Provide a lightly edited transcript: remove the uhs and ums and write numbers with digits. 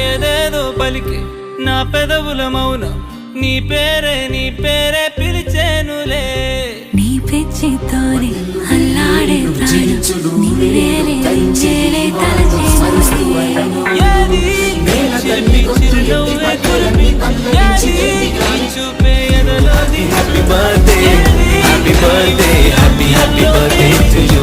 ఏదేదో పలికి నా పెదవుల మౌనం నీ పేరే పిలిచేనులే. నీ పిచ్చితోనే అల్లాడే ప్రాణం నిన్నేలే నిన్నేలే తలచేనులే. ఏది చిలిపి చిరునవ్వే కురిపించు, ఏది నీ చూపే ఎదలోది. Happy birthday, happy birthday, happy birthday to you.